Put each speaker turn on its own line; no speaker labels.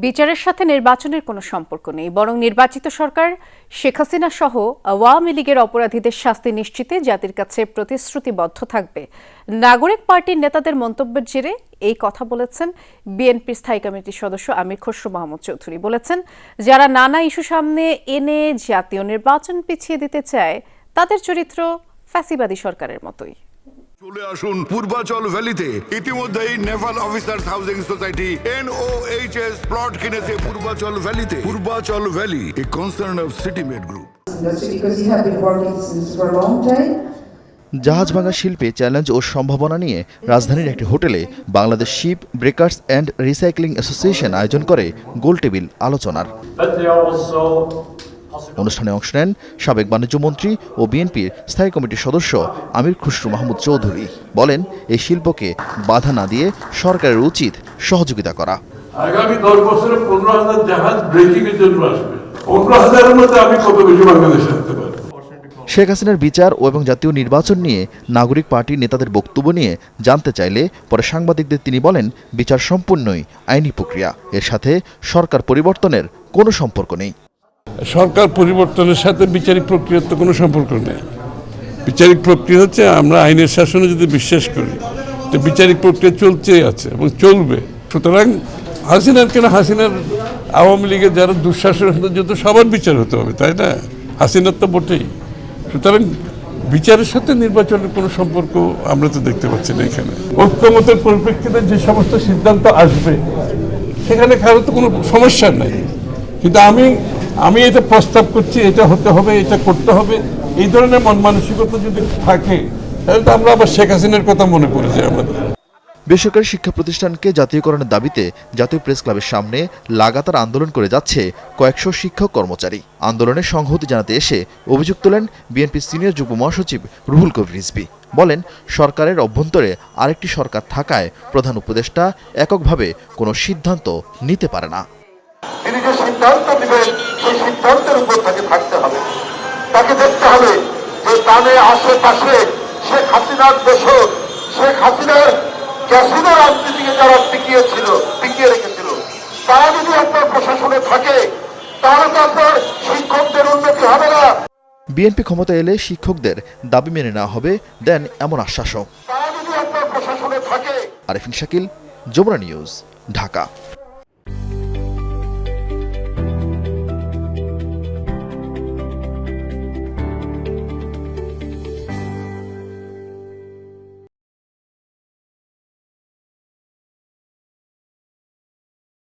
বিচারের সাথে নির্বাচনের কোনো সম্পর্ক নেই, বরং নির্বাচিত সরকার শেখ হাসিনা সহ আওয়ামী লীগের অপরাধীদের শাস্তি নিশ্চিতে জাতির কাছে প্রতিশ্রুতিবদ্ধ থাকবে। নাগরিক পার্টির নেতাদের মন্তব্যের জেরে এই কথা বলেছেন বিএনপির স্থায়ী কমিটির সদস্য আমির খসরু মাহমুদ চৌধুরী। বলেছেন, যারা নানা ইস্যু সামনে এনে জাতীয় নির্বাচন পিছিয়ে দিতে চায় তাদের চরিত্র ফ্যাসিবাদী সরকারের মতোই।
চলে আসুন পূর্বাচল ভ্যালিতে। ইতিমধ্যেই naval officers housing society NOHS plot কিনেছে পূর্বাচল ভ্যালিতে। Purbachal valley, a concern of সিটিমেড গ্রুপ।
জাহাজ ভাঙা শিল্পে চ্যালেঞ্জ ও সম্ভাবনা নিয়ে রাজধানীর একটি হোটেলে Bangladesh ship breakers and recycling association আয়োজন করে গোলটেবিল আলোচনার। অনুষ্ঠানে অংশ নেন সাবেক বাণিজ্যমন্ত্রী ও বিএনপির স্থায়ী কমিটির সদস্য আমির খসরু মাহমুদ চৌধুরী। বলেন, এই শিল্পকে বাধা না দিয়ে সরকারের উচিত সহযোগিতা করা।
আগামী 10 বছরে 15,000 জাহাজ ব্রেকিং এর জন্য আসবে। 15,000 এর মধ্যে আমি কত বেশি বাংলাদেশ আনতে পারবো?
শেখ হাসিনার বিচার এবং জাতীয় নির্বাচন নিয়ে নাগরিক পার্টির নেতাদের বক্তব্য নিয়ে জানতে চাইলে পরে সাংবাদিকদের তিনি বলেন, বিচার সম্পূর্ণই আইনি প্রক্রিয়া, এর সাথে সরকার পরিবর্তনের কোনো সম্পর্ক নেই।
সরকার পরিবর্তনের সাথে বিচারিক প্রক্রিয়ার তো কোনো সম্পর্ক নেই। বিচারিক প্রক্রিয়া হচ্ছে, আমরা আইনের শাসনে যদি বিশ্বাস করি তো বিচারিক প্রক্রিয়া চলছে আছে এবং চলবে। সুতরাং হাসিনার আওয়ামী লীগের যারা দুঃশাসন যত সবার বিচার হতে হবে, তাই না? হাসিনার তো বটেই। সুতরাং বিচারের সাথে নির্বাচনের কোনো সম্পর্ক আমরা তো দেখতে পাচ্ছি না এখানে। ঐক্যমতের পরিপ্রেক্ষিতে যে সমস্ত সিদ্ধান্ত আসবে সেখানে কারো তো কোনো সমস্যা নাই, কিন্তু আমি এটা প্রস্তাব করছি, এটা হতে হবে, এটা করতে হবে, এই ধরনের মন মানসিকতা যদি থাকে তাহলে তো আমরা আবার শেখ হাসিনার কথা মনে পড়ে যায় আমাদের।
বেসরকারি শিক্ষা প্রতিষ্ঠানকে জাতীয়করণের দাবিতে জাতীয় প্রেস ক্লাবের সামনে লাগাতার আন্দোলন করে যাচ্ছে কয়েকশো শিক্ষক কর্মচারী। আন্দোলনে সংহতি জানাতে এসে অভিযোগ তোলেন বিএনপির সিনিয়র যুগ্ম মহাসচিব রুহুল কবির রিজভী। বলেন, সরকারের অভ্যন্তরে আরেকটি সরকার থাকায় প্রধান উপদেষ্টা এককভাবে কোনো সিদ্ধান্ত নিতে পারে না।
তিনি যে সিদ্ধান্ত নেবেন সেই সিদ্ধান্তের উপর তাকে থাকতে হবে, তাকে দেখতে হবে যে তাদের আশেপাশে শেখ হাসিনার দোষর, শেখ হাসিনার ক্যাসিনো রাজনীতিকে যারা টিকিয়ে রেখেছিল, তারা যদি আপনার প্রশাসনে থাকে তাহলে তো আপনার শিক্ষকদের উন্নতি হবে না।
বিএনপি ক্ষমতা এলে শিক্ষকদের দাবি মেনে নেওয়া হবে দেন এমন আশ্বাসও।
তারা যদি আপনার প্রশাসনে থাকে।
আরিফিন শাকিল, যমুনা নিউজ, ঢাকা।